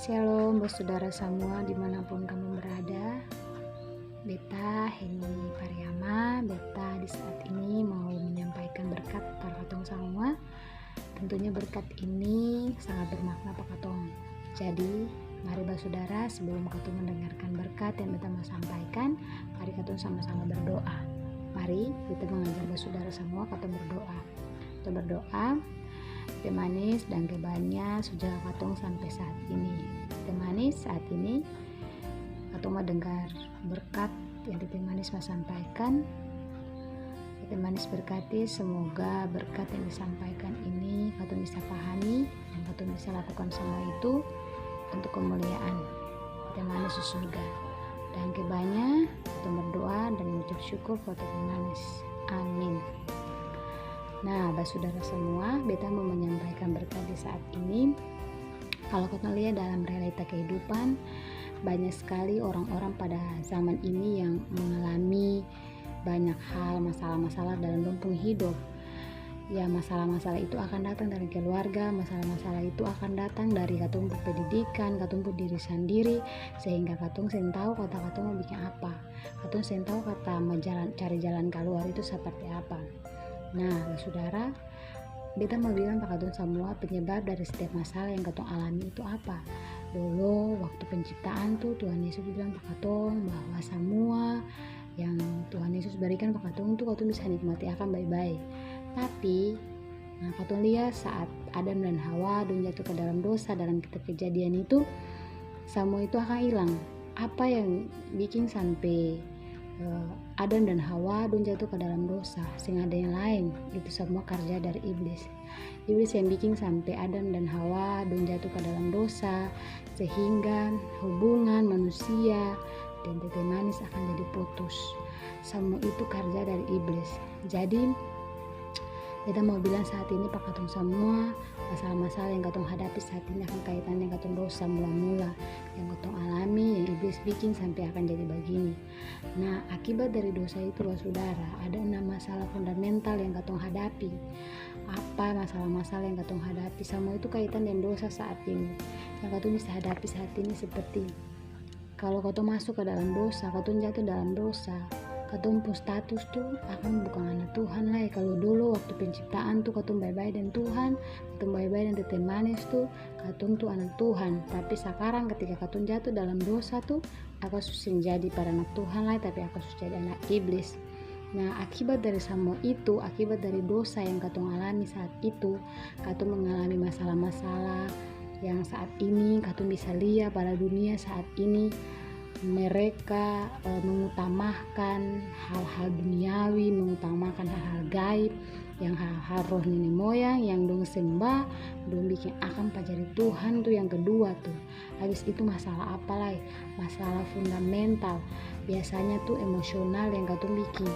Shalom saudara semua dimanapun kamu berada. Beta Heni Pariama. Beta di saat ini mau menyampaikan berkat para katong semua. Tentunya berkat ini sangat bermakna para katong. Jadi mari saudara, sebelum katong mendengarkan berkat yang beta mau sampaikan, mari katong sama-sama berdoa. Mari kita mengajak saudara semua katong berdoa. Kita berdoa. Teh manis dan kebanyak sudah katong sampai saat ini. Teh manis saat ini katong mau dengar berkat yang Teh manis mau sampaikan. Teh manis berkati, semoga berkat yang disampaikan ini katong bisa pahami dan katong bisa lakukan semua itu untuk kemuliaan Teh manis di surga. Dan kebanyak katong berdoa dan mengucap syukur buat Teh manis. Amin. Nah, saudara semua, beta mau menyampaikan berkat di saat ini. Kalau kita lihat dalam realita kehidupan, banyak sekali orang-orang pada zaman ini yang mengalami banyak hal, masalah-masalah dalam lempung hidup. Ya, masalah-masalah itu akan datang dari keluarga, masalah-masalah itu akan datang dari katong pendidikan, katong diri sendiri, sehingga katong sen tahu kata katong mau bikin apa. Katong sen tahu kata mau cari jalan keluar itu seperti apa. Nah, saudara, beta mau bilang pak katong semua, penyebab dari setiap masalah yang katong alami itu apa. Dulu waktu penciptaan tuh Tuhan Yesus bilang pak katong bahwa semua yang Tuhan Yesus berikan pak katong tuh katong bisa nikmati akan baik-baik. Tapi katong lihat saat Adam dan Hawa jatuh ke dalam dosa, dalam kitab Kejadian itu semua itu akan hilang. Apa yang bikin sampai Adam dan Hawa jatuh ke dalam dosa, sehingga ada yang lain, itu semua kerja dari iblis. Iblis yang bikin sampai Adam dan Hawa jatuh ke dalam dosa, sehingga hubungan manusia dan Teh manis akan jadi putus. Semua itu kerja dari iblis. Jadi kita mau bilang saat ini pak katong semua, masalah-masalah yang katong hadapi saat ini akan kaitannya katong dosa mula-mula yang katong alami, yang iblis bikin sampai akan jadi begini. Nah, akibat dari dosa itu saudara, ada 6 masalah fundamental yang katong hadapi. Apa masalah-masalah yang katong hadapi? Semua itu kaitan dengan dosa saat ini. Yang katong bisa hadapi saat ini seperti kalau katong masuk ke dalam dosa, katong jatuh dalam dosa, katong pun status tuh akan bukan anak Tuhan lah. Kalau dulu waktu penciptaan tuh katong baik-baik dan Tuhan, katong baik-baik dan Teh manis tuh katong tuh anak Tuhan. Tapi sekarang ketika katong jatuh dalam dosa tuh, aku susah jadi para anak Tuhan lah, tapi aku susah jadi anak iblis. Nah, akibat dari semua itu, akibat dari dosa yang katong alami saat itu, katong mengalami masalah-masalah yang saat ini katong bisa lihat pada dunia saat ini. Mereka mengutamakan hal-hal duniawi, mengutamakan hal-hal gaib, yang hal-hal roh nenek moyang yang dong sembah, dong bikin akan pajari Tuhan tuh yang kedua tuh. Habis itu masalah apa lagi? Masalah fundamental. Biasanya tuh emosional yang katong bikin.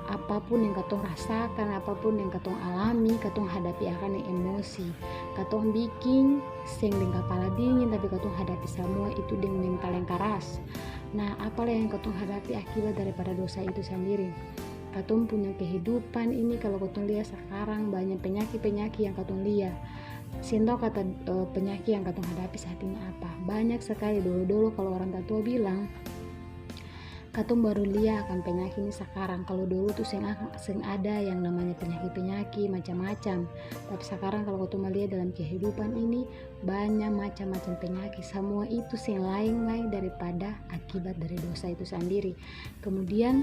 Apapun yang katong rasakan, apapun yang katong alami, katong hadapi akan yang emosi. Katong bikin seng dengan kepala dingin, tapi katong hadapi semua itu dengan mental yang keras. Nah, apalah yang katong hadapi akibat daripada dosa itu sendiri. Katong punya kehidupan ini, kalau katong lihat sekarang banyak penyakit-penyakit yang katong lihat. Sintau kata penyakit yang katong hadapi saat ini apa? Banyak sekali. Dulu kalau orang tua bilang, katong baru lihat akan penyakit ini sekarang. Kalau dulu tuh seng ada yang namanya penyakit-penyakit macam-macam. Tapi sekarang kalau katong melihat dalam kehidupan ini banyak macam-macam penyakit. Semua itu seng lain daripada akibat dari dosa itu sendiri. Kemudian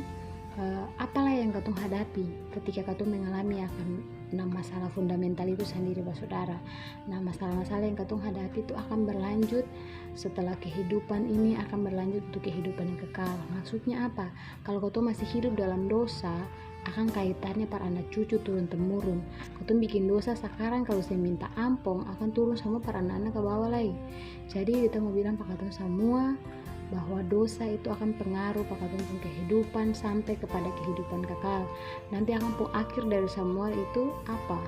apalah yang katong hadapi ketika katong mengalami akan 6 masalah fundamental itu sendiri saudara. Nah, masalah-masalah yang katong hadapi itu akan berlanjut setelah kehidupan ini, akan berlanjut untuk kehidupan yang kekal. Maksudnya apa? Kalau katong masih hidup dalam dosa, akan kaitannya para anak cucu turun temurun. Katong bikin dosa sekarang, kalau saya minta ampun akan turun sama para anak-anak ke bawah lagi. Jadi kita mau bilang pak katong semua bahwa dosa itu akan pengaruh pada katong kehidupan sampai kepada kehidupan kekal. Nanti akan pun akhir dari semua itu apa?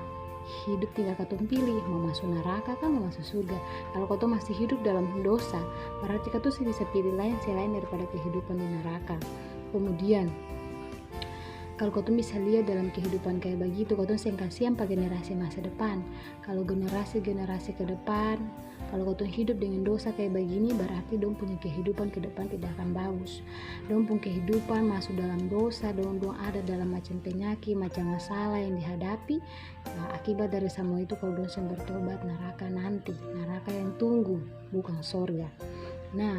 Hidup tinggal katong pilih, mau masuk neraka kan mau masuk surga. Kalau katong masih hidup dalam dosa, berarti katong bisa pilih lain selain daripada kehidupan di neraka. Kemudian kalau katong bisa lihat dalam kehidupan kayak begitu, katong seng kasihan pada generasi masa depan. Kalau generasi ke depan Kalau katong hidup dengan dosa kayak begini, berarti dong punya kehidupan ke depan tidak akan bagus. Dong punya kehidupan masuk dalam dosa, dong ada dalam macam penyakit, macam masalah yang dihadapi. Nah, akibat dari semua itu kalau dong bertobat, neraka nanti, neraka yang tunggu, bukan sorga. Nah,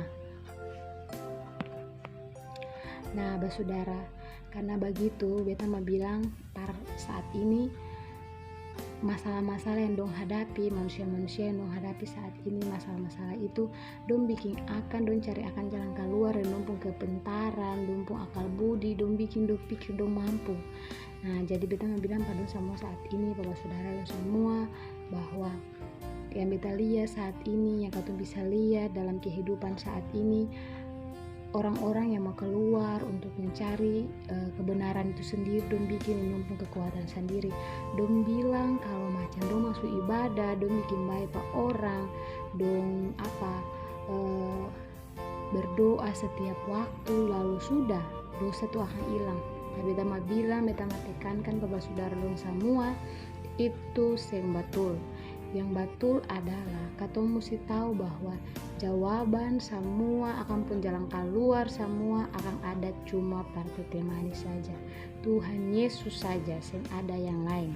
saudara, karena begitu beta mau bilang saat ini masalah-masalah yang dong hadapi, manusia-manusia yang dong hadapi saat ini, masalah-masalah itu dong cari akan jalan keluar, dan dong pun kepintaran, dong pun akal budi, dong pikir dong mampu. Nah, jadi beta mau bilang pada semua saat ini, bapak saudara dan semua, bahwa yang beta lihat saat ini, yang katong bisa lihat dalam kehidupan saat ini, orang-orang yang mau keluar untuk mencari kebenaran itu sendiri, dong bikin numpung kekuatan sendiri. Dong bilang kalau macam dong masuk ibadah, dong bikin baik pak orang, dong berdoa setiap waktu, lalu sudah dosa itu akan hilang. Tapi beta mau bilang, beta mau tekankan kepada saudara dong semua, itu yang betul. Yang betul adalah katong mesti tahu bahwa jawaban semua akan pun jalan keluar semua akan ada cuma pada tete manis saja, Tuhan Yesus saja, yang ada yang lain.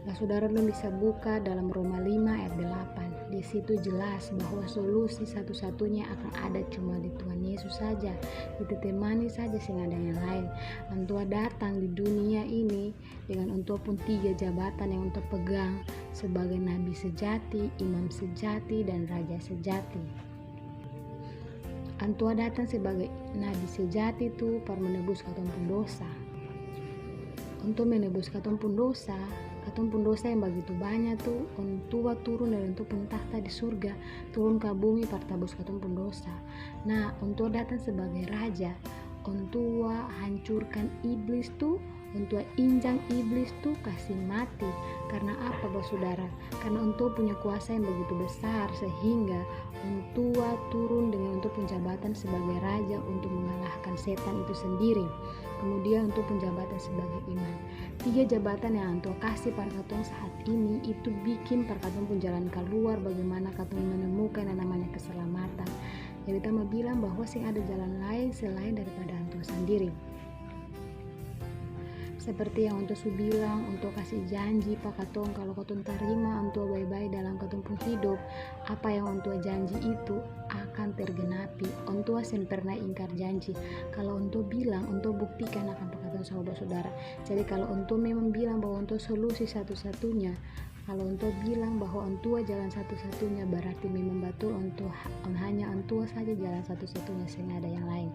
Nah, saudara belum bisa buka dalam Roma 5 ayat 8. Di situ jelas bahwa solusi satu-satunya akan ada cuma di Tuhan Yesus saja, di tete manis saja, yang ada yang lain. Antua datang di dunia ini dengan untuk pun 3 jabatan yang untuk pegang sebagai nabi sejati, imam sejati, dan raja sejati. Antua datang sebagai nabi sejati itu para menebus katong pun dosa. Untuk menebus katong pun dosa yang begitu banyak tuh, Antua turun dari untuk pun tahta di surga, turun ke bumi partabus katong pun dosa. Nah, Antua datang sebagai raja, Antua hancurkan iblis tuh, Antua injang iblis tuh, kasih mati. Karena apa, saudara? Karena Antua punya kuasa yang begitu besar, sehingga Antua turun dengan untuk penjabatan sebagai raja untuk mengalahkan setan itu sendiri. Kemudian untuk penjabatan sebagai imam. 3 jabatan yang Antua kasih pada katong saat ini itu bikin pada katong pun jalan keluar, bagaimana katong menemukan yang namanya keselamatan. Jadi kita mau bilang bahwa ada jalan lain selain daripada Antua sendiri. Seperti yang Antua bilang, untuk kasih janji pak katong, kalau katong terima Antua baik-baik dalam katong pun hidup, apa yang Antua janji itu akan tergenapi. Antua sen pernah ingkar janji. Kalau Antua bilang, Antua buktikan akan pak katong saudara-saudara. Jadi kalau Antua memang bilang bahwa Antua solusi satu-satunya, kalau Antua bilang bahwa Antua jalan satu-satunya, berarti memang betul hanya Antua saja jalan satu-satunya, sehingga ada yang lain.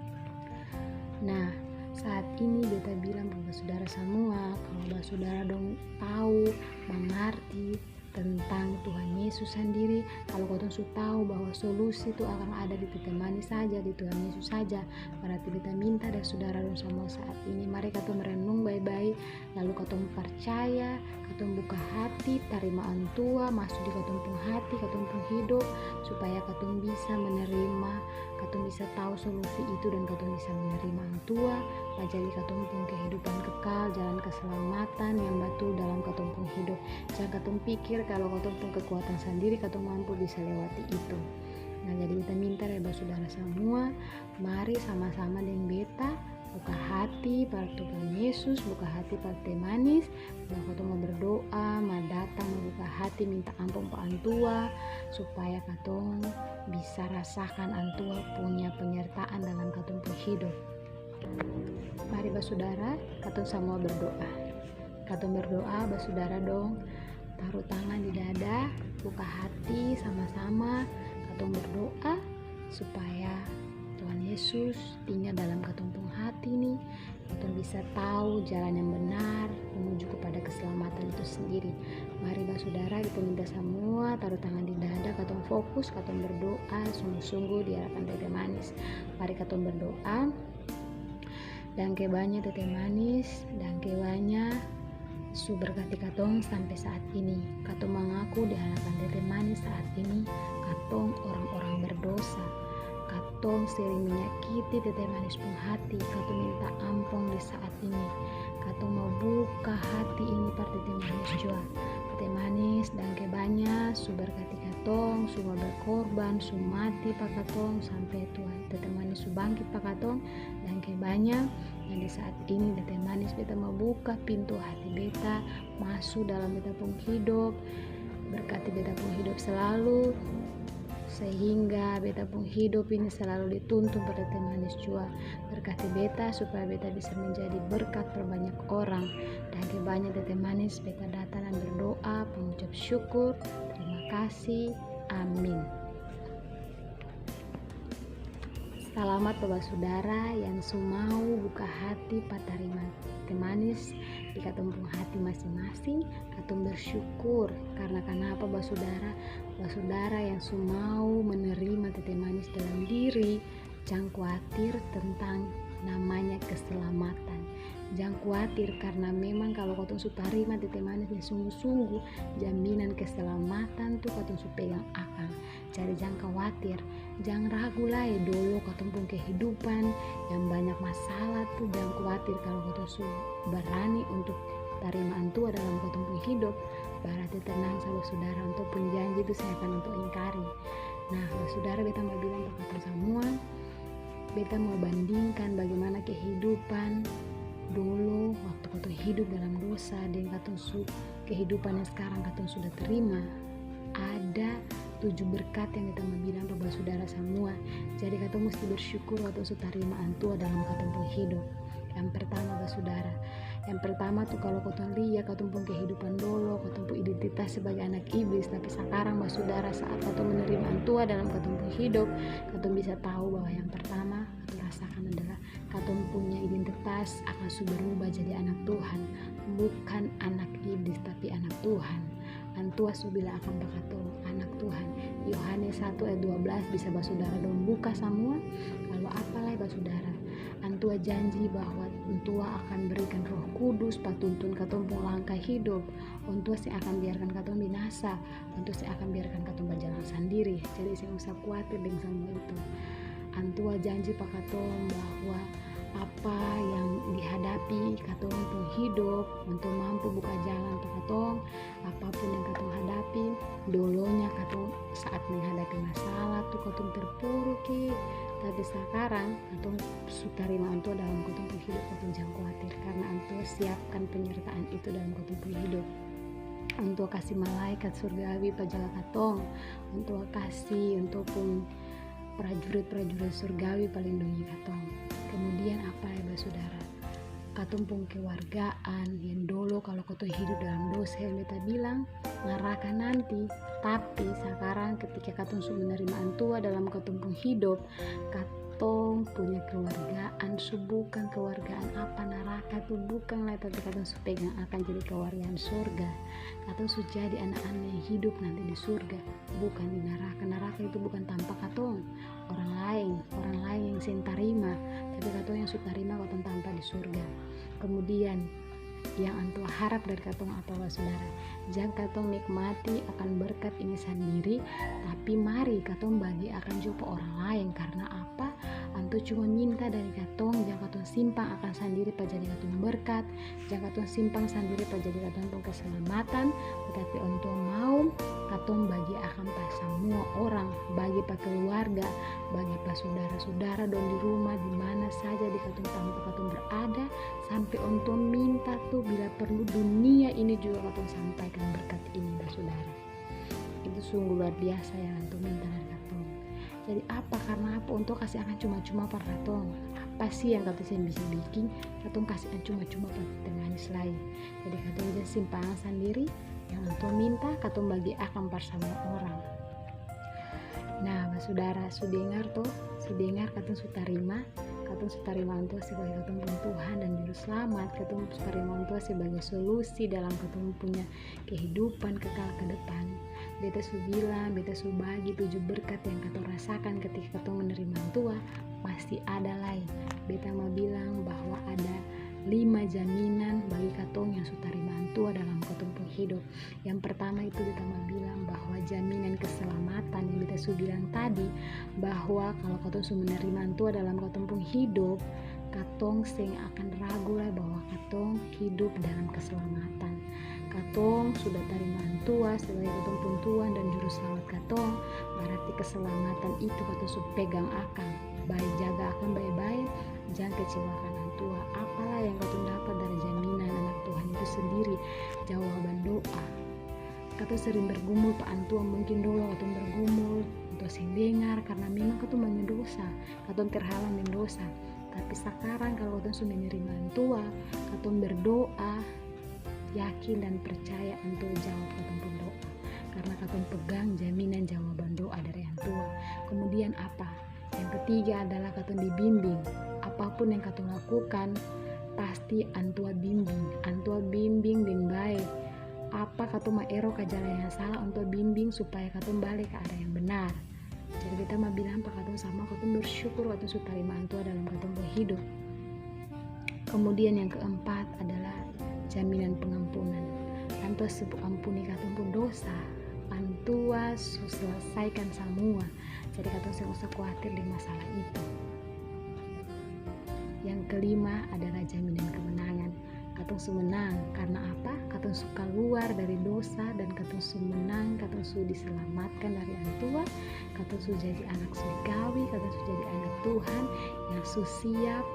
Nah, saat ini beta bilang bahwa saudara semua, kalau saudara dong tahu, mengerti tentang Tuhan Yesus sendiri, kalau kau sudah tahu bahwa solusi itu akan ada di tete manis saja, di Tuhan Yesus saja, berarti beta minta dari saudara dong semua saat ini, mari kau merenung baik-baik, lalu kau percaya, kau buka hati, terima Antua masuk di kau pun hati, kau pun hidup, supaya kau bisa menerima, kau bisa tahu solusi itu, dan kau bisa menerima Antua, jadi kau pun kehidupan kekal, jalan keselamatan yang betul dalam kau pun hidup. Jangan kau pikir kalau kau pun kekuatan sendiri kau mampu bisa lewati itu. Nah, jadi kita minta dari saudara semua, mari sama-sama dengan beta buka hati pada Tuhan Yesus, buka hati pada teh manis, bahwa kau mau berdoa, mau datang, mau buka hati minta ampun pak Antua, supaya kau bisa rasakan Antua punya penyertaan dalam kau pun hidup. Mari saudara, kau semua berdoa. Kau berdoa, saudara dong, taruh tangan di dada, buka hati sama-sama, kau berdoa supaya Tuhan Yesus tinggal dalam katumpung hati nih, kita bisa tahu jalan yang benar menuju kepada keselamatan itu sendiri. Mari saudara, kita minta semua taruh tangan di dada, katong fokus, katong berdoa sungguh-sungguh di hadapan tete manis. Mari katong berdoa. Dan banyak tete manis, dan banyak su berkati katong sampai saat ini. Katong mengaku di hadapan tete manis saat ini, katong orang-orang berdosa. Katong sering menyakiti tete manis pun hati, katong minta ampun di saat ini. Katong mau buka hati ini par tete manis jua. Tete manis dan banyak su berkati katong, su berkorban, su mati pak katong sampai Tuhan Tete manis su bangkit pak katong dan banyak. Dan di saat ini Tete manis beta mau buka pintu hati beta masuk dalam beta pun hidup, berkati beta pun hidup selalu, sehingga beta pun hidup ini selalu dituntun pada Tete manis jua. Berkati beta supaya beta bisa menjadi berkat perbanyak orang. Dan banyak Tete manis beta datang dan berdoa pengucap syukur, terima kasih, amin. Selamat Bapak Saudara yang mau buka hati patarima Tete manis di katumpung hati masing-masing. Katong bersyukur karena kenapa Bapak Saudara yang mau menerima Tete manis dalam diri. Jangan khawatir tentang namanya keselamatan. Jangan khawatir karena memang kalau katong su tarima Tete manis yang sungguh-sungguh, jaminan keselamatan tuh katong su pegang akan. Jadi jangan khawatir, jangan ragu lagi dulu katong pun kehidupan yang banyak masalah tuh. Jangan khawatir kalau katong su berani untuk tarima Tua dalam katong pun hidup. Berarti tenang sahabat saudara, untuk pun janji itu saya akan untuk ingkari. Nah saudara, beta mau bilang ke katong semua, beta mau bandingkan bagaimana kehidupan dulu waktu katong hidup dalam dosa dan katong kehidupan yang sekarang katong sudah terima. Ada 7 berkat yang kita mau bilang Bapak Saudara semua. Jadi katong mesti bersyukur waktu su tarima Tua dalam katong pun hidup. Yang pertama Bapak Saudara, yang pertama tuh kalau katong lihat katong pun kehidupan dulu, katong pun identitas sebagai anak iblis. Tapi sekarang Bapak Saudara, saat katong menerima Tua dalam katong pun hidup, katong bisa tahu bahwa yang pertama katong rasakan adalah katong punya identitas akan berubah jadi anak Tuhan, bukan anak iblis tapi anak Tuhan. Antua subila akan katong anak Tuhan. Yohanes 1 ayat 12 bisa Bapak Saudara dong buka semua. Lalu apalah Bapak Saudara, Antua janji bahwa Antua akan berikan Roh Kudus patuntun katong pun langkah hidup. Antua sih akan biarkan katong binasa, Antua sih akan biarkan katong berjalan sendiri. Jadi saya usah khawatir dengan semua itu. Antua janji pak katong bahwa apa yang dihadapi katong pun hidup, untuk mampu buka jalan untuk katong. Apapun yang katong hadapi, dulunya katong saat menghadapi masalah tuh katong terpuruk tapi sekarang katong tarima Tua dalam katong pun hidup. Katong jangan khawatir karena Tua siapkan penyertaan itu dalam katong pun hidup. Untuk kasih malaikat surgawi pajaga katong, untuk kasih untuk pun prajurit-prajurit surgawi pelindungi katong. Kemudian apa ya Bapak Saudara, katong pun kewargaan yang dulu kalau katong hidup dalam dosa yang beta bilang neraka nanti. Tapi sekarang ketika katong sudah menerima Tua dalam katong pun hidup, katong punya kewargaan, bukan kewargaan apa neraka tuh bukan lah, tapi katong pegang akan jadi kewargaan surga. Katong sudah jadi anak-anak yang hidup nanti di surga, bukan di neraka. Neraka itu bukan tanpa katong, orang lain yang sen tarima, tapi katong yang sudah tarima katong tanpa di surga. Kemudian yang Antua harap dari katong apa Bapak Saudara, jangan katong nikmati akan berkat ini sendiri, tapi mari katong bagi akan juga orang lain. Karena apa? Antua cuma minta dari katong, jangan katong simpang akan sendiri jadi katong berkat, jangan katong simpang sendiri jadi katong pun keselamatan, tetapi Antua mau katong bagi akan pas semua orang, bagi pak keluarga, bagi pak saudara-saudara don di rumah di mana saja di katong tanpa katong berada, sampai Antua minta tuh bila perlu dunia ini juga katong sampaikan berkat ini Bapak Saudara. Itu sungguh luar biasa yang Antua minta dari katong. Jadi apa? Karena apa? Untuk kasih akan cuma-cuma per katong. Apa sih yang katong bisa bikin? Katong kasih akan cuma-cuma per manis lain. Jadi katong bisa simpangan sendiri, yang Antua minta katong bagi akan per semua orang. Nah Bapak Saudara, sudengar katong tarima Tua sebagai katong pun Tuhan dan Juru Selamat. Katong tarima Tua sebagai solusi dalam katong punya kehidupan kekal ke depan. Beta bilang, beta bagi 7 berkat yang katong rasakan ketika katong menerima Tua. Pasti ada lain. Beta mau bilang bahwa ada 5 jaminan bagi katong yang sudah tarima Tua dalam katong pun hidup. Yang pertama itu beta mau bilang bahwa jaminan keselamatan yang beta bilang tadi, bahwa kalau katong sudah menerima Tua dalam katong pun hidup, katong sing akan ragu lah bahwa katong hidup dalam keselamatan. katong sudah terima Antua sebagai katong pun Tuhan dan juru selamat katong, berarti keselamatan itu katong sudah pegang akan baik, jaga akan baik-baik, jangan kecewakan Antua. Apalah yang katong dapat dari jaminan anak Tuhan itu sendiri, jawaban doa. Katong sering bergumul Pak Antua, mungkin dulu katong bergumul untuk sing dengar karena memang katong banyak dosa, katong terhalang dengan dosa. Tapi sekarang kalau katong sudah menerima Antua, katong berdoa yakin dan percaya Antua jawab katong pun doa, karena katong pegang jaminan jawaban doa dari Antua. Kemudian apa? Yang ketiga adalah katong dibimbing. Apapun yang katong lakukan pasti Antua bimbing. Antua bimbing dengan baik. Apa katong maero ke jalan yang salah, Antua bimbing supaya katong balik ke arah yang benar. Jadi kita mau bilang Pak katong sama katong bersyukur katong sudah terima Antua dalam katong hidup. Kemudian yang keempat adalah jaminan pengampunan. Antua sebut ampuni katong pun dosa, Antua selesaikan semua. Jadi katong tidak usah khawatir di masalah itu. Yang kelima adalah jaminan kemenangan. Katong sumenang karena apa? Katong suka keluar dari dosa dan katong sumenang, katong sudah diselamatkan dari Antua, katong sudah jadi anak surgawi, katong sudah jadi anak Tuhan yang siap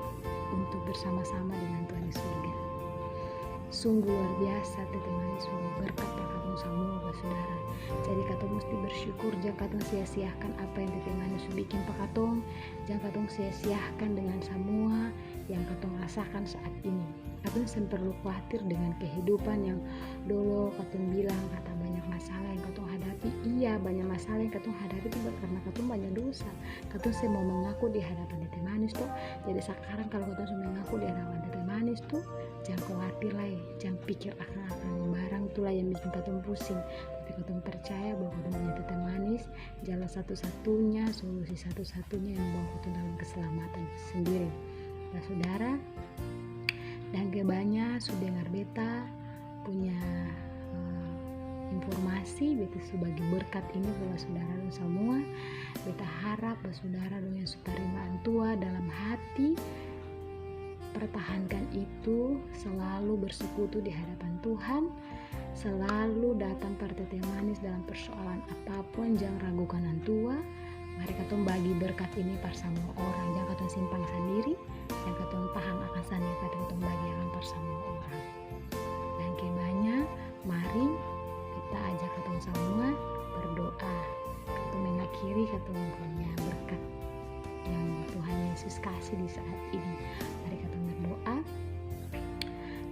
untuk bersama-sama dengan Tuhan di surga. Sungguh luar biasa teman-teman, sungguh berkat katong semua saudara. Jadi katong mesti bersyukur, jangan katong sia-siakan apa yang teman-teman sudah bikin Pak katong, jangan katong sia-siakan dengan semua yang katong rasakan saat ini. Katong perlu khawatir dengan kehidupan yang dulu katong bilang kata banyak masalah yang katong hadapi. Iya, banyak masalah yang katong hadapi itu karena katong banyak dosa. Katong mau mengaku di hadapan Tete Manis tuh. Jadi sekarang kalau katong sudah mengaku di hadapan Tete Manis tuh, jangan khawatir lagi, jangan pikir akan barang itulah yang bikin katong pusing. Tapi katong percaya bahwa katong punya Tete Manis, jalan satu-satunya, solusi satu-satunya yang membawa katong dalam keselamatan sendiri. Nah saudara, dan banyak sudah dengar beta punya informasi beta sebagai berkat ini buat saudara dan semua. Beta harap bahwa saudara dengan terima Antua dalam hati, pertahankan itu, selalu bersekutu di hadapan Tuhan, selalu datang pada Tete Manis dalam persoalan apapun, jangan ragukan Antua. Mari katong bagi berkat ini par semua orang, jangan katong simpang sendiri, jangan katong tahan akan sendiri, katong bagi akan par semua orang. Dan banyak, mari kita ajak katong semua berdoa, katong mengakhiri katong punya berkat yang Tuhan Yesus kasih di saat ini. Mari katong berdoa.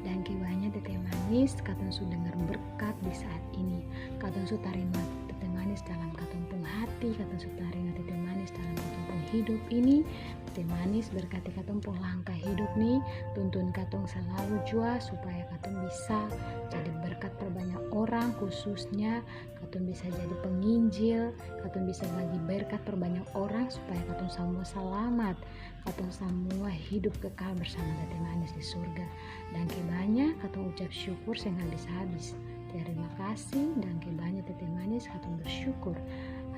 Dan banyak Tete Manis, katong sudah dengar berkat di saat ini, katong sudah terima Tete Manis dalam katong pun hati, katong sudah terima Tete Manis dalam katong pun hidup ini. Tete Manis berkati katong pun langkah hidup nih, tuntun katong selalu jua supaya katong bisa jadi berkat perbanyak orang, khususnya katong bisa jadi penginjil, katong bisa bagi berkat perbanyak orang supaya katong semua selamat, katong semua hidup kekal bersama Tete Manis di surga. Dan banyak katong ucap syukur sehingga habis-habis. Terima kasih dan banyak Tete Manis katong bersyukur.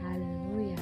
Haleluya.